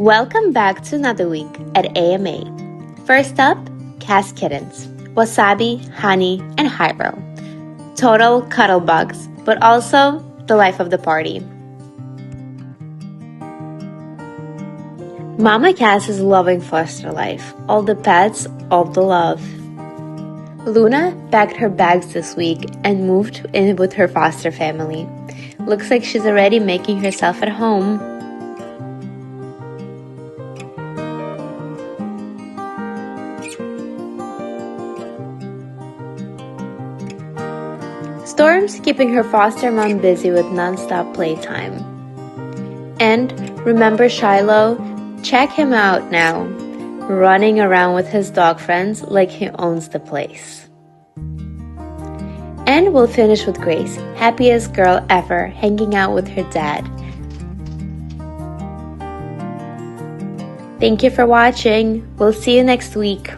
Welcome back to another week at AMA. First up, Cass Kittens, Wasabi, Honey, and Hyro. Total cuddle bugs, but also the life of the party. Mama Cass is loving foster life. All the pets, all the love. Luna packed her bags this week and moved in with her foster family. Looks like she's already making herself at home. Storm's keeping her foster mom busy with non-stop playtime. And remember Shiloh? Check him out now, running around with his dog friends like he owns the place. And we'll finish with Grace, happiest girl ever, hanging out with her dad. Thank you for watching. We'll see you next week.